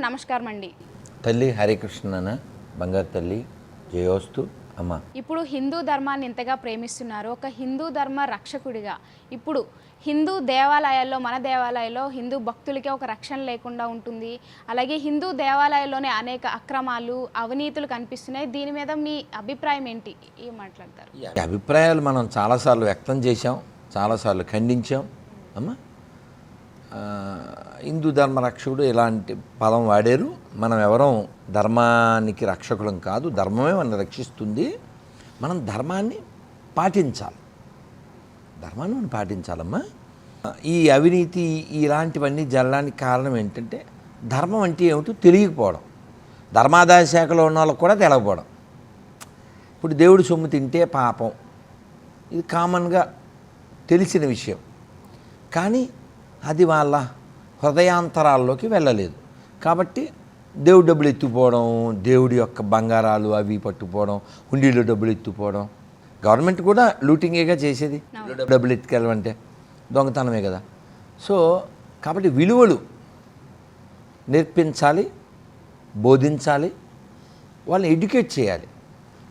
నమస్కారం అండి. తల్లి హరికృష్ణన బంగారు తల్లి జయోస్తు అమ్మ. ఇప్పుడు హిందూ ధర్మాన్ని ఇంతగా ప్రేమిస్తున్నారు. ఒక హిందూ ధర్మ రక్షకుడిగా ఇప్పుడు హిందూ దేవాలయాల్లో, మన దేవాలయాల్లో హిందూ భక్తులకే ఒక రక్షణ లేకుండా ఉంటుంది. అలాగే హిందూ దేవాలయాల్లోనే అనేక అక్రమాలు, అవినీతులు కనిపిస్తున్నాయి. దీని మీద మీ అభిప్రాయం ఏంటి? ఏం మాట్లాడతారు? ఈ అభిప్రాయాలు మనం చాలాసార్లు వ్యక్తం చేశాం, చాలాసార్లు ఖండించాం అమ్మ. హిందూ ధర్మ రక్షకుడు ఇలాంటి పదం వాడారు. మనం ఎవరం ధర్మానికి రక్షకులం కాదు, ధర్మమే మనం రక్షిస్తుంది. మనం ధర్మాన్ని పాటించాలి, ధర్మాన్ని మనం పాటించాలమ్మా. ఈ అవినీతి ఇలాంటివన్నీ జరగడానికి కారణం ఏంటంటే ధర్మం అంటే ఏమిటో తెలియకపోవడం, ధర్మాదాయ శాఖలో ఉన్న వాళ్ళకు కూడా తెలియకపోవడం. ఇప్పుడు దేవుడి సొమ్ము తింటే పాపం, ఇది కామన్గా తెలిసిన విషయం. కానీ అది వాళ్ళ హృదయాంతరాల్లోకి వెళ్ళలేదు. కాబట్టి దేవుడి డబ్బులు ఎత్తుకుపోవడం, దేవుడి యొక్క బంగారాలు అవి పట్టుకుపోవడం, హుండీలో డబ్బులు ఎత్తుకుపోవడం. గవర్నమెంట్ కూడా లూటింగేగా చేసేది. డబ్బులు ఎత్తుకెళ్ళమంటే దొంగతనమే కదా. సో కాబట్టి విలువలు నేర్పించాలి, బోధించాలి, వాళ్ళని ఎడ్యుకేట్ చేయాలి.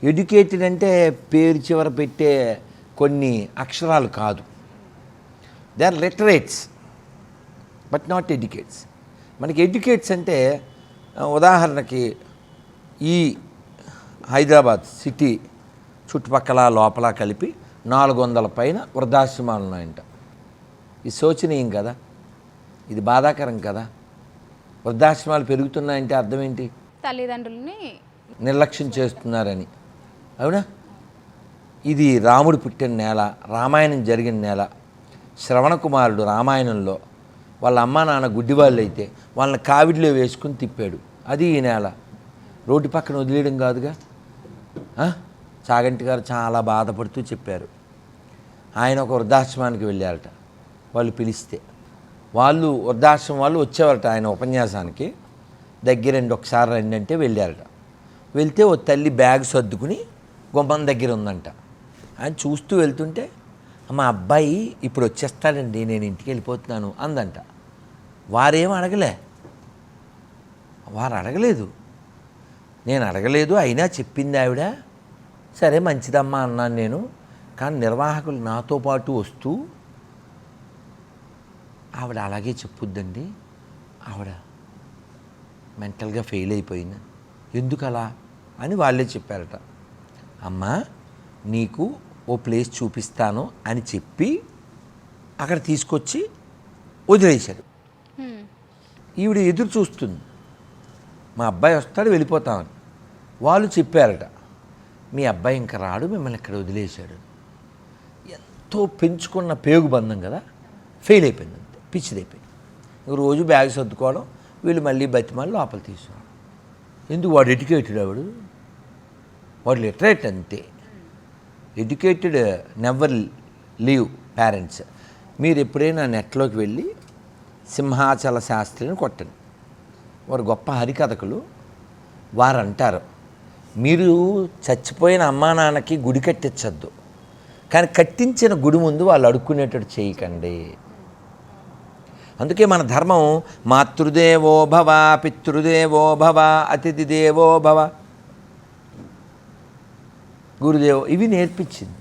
ఎడ్యుకేటెడ్ అంటే పేరు చివర పెట్టే కొన్ని అక్షరాలు కాదు. They are literates but not educates. మనకి ఎడ్యుకేట్స్ అంటే ఉదాహరణకి ఈ హైదరాబాద్ సిటీ చుట్టుపక్కల లోపల కలిపి 400 పైన వృద్ధాశ్రమాలు ఉన్నాయంట. ఇది శోచనీయం కదా, ఇది బాధాకరం కదా. వృద్ధాశ్రమాలు పెరుగుతున్నాయంటే అర్థం ఏంటి? తల్లిదండ్రులని నిర్లక్ష్యం చేస్తున్నారని. అవునా? ఇది రాముడు పుట్టిన నేల, రామాయణం జరిగిన నేల. శ్రవణ కుమారుడు రామాయణంలో వాళ్ళ అమ్మా నాన్న గుడ్డివాళ్ళు అయితే వాళ్ళని కావిడిలో వేసుకుని తిప్పాడు. అది ఈ నేల. రోడ్డు పక్కన వదిలేయడం కాదుగా. చాగంటి గారు చాలా బాధపడుతూ చెప్పారు. ఆయన ఒక వృద్ధాశ్రమానికి వెళ్ళారట. వాళ్ళు పిలిస్తే వాళ్ళు వృద్ధాశ్రమం వాళ్ళు వచ్చేవారట ఆయన ఉపన్యాసానికి. దగ్గరండి ఒకసారి రండి అంటే వెళ్ళారట. వెళ్తే ఓ తల్లి బ్యాగ్ సర్దుకుని గుమ్మం దగ్గర ఉందంట. ఆయన చూస్తూ వెళ్తుంటే మా అబ్బాయి ఇప్పుడు వచ్చేస్తాడండి, నేను ఇంటికి వెళ్ళిపోతున్నాను అందంట. వారేం అడగలే, వారు అడగలేదు, నేను అడగలేదు. అయినా చెప్పింది ఆవిడ. సరే మంచిదమ్మా అన్నాను నేను. కానీ నిర్వాహకులు నాతో పాటు వస్తూ ఆవిడ అలాగే చెప్పుద్దండి, ఆవిడ మెంటల్గా ఫెయిల్ అయిపోయింది, ఎందుకు అలా అని వాళ్ళే చెప్పారట. అమ్మా నీకు ఓ ప్లేస్ చూపిస్తాను అని చెప్పి అక్కడ తీసుకొచ్చి వదిలేశాడు. ఈవిడ ఎదురు చూస్తుంది, మా అబ్బాయి వస్తాడు వెళ్ళిపోతామని. వాళ్ళు చెప్పారట, మీ అబ్బాయి ఇంకా రాడు, మిమ్మల్ని ఇక్కడ వదిలేశాడు. ఎంతో పెంచుకున్న పేగు బంధం కదా, ఫెయిల్ అయిపోయింది, అంతే పిచ్చిదైపోయింది. రోజు బ్యాగ్ సర్దుకోవడం, వీళ్ళు మళ్ళీ బతిమాలి లోపల తీసుకోవడం. ఎందుకు? వాడు ఎడ్యుకేటెడ్, వాడు లిటరేట్ అంతే. Educated never leave parents. మీరు ఎప్పుడైనా నెట్లోకి వెళ్ళి సింహాచల శాస్త్రిని కొట్టండి, వారు గొప్ప హరికథకులు. వారు అంటారు, మీరు చచ్చిపోయిన అమ్మా నాన్నకి గుడి కట్టించద్దు, కానీ కట్టించిన గుడి ముందు వాళ్ళు అడుక్కునేటట్టు చేయకండి. అందుకే మన ధర్మం మాతృదేవో భవ, పితృదేవో భవ, అతిథి దేవో భవ, గురుదేవో ఇవి నేర్పించింది.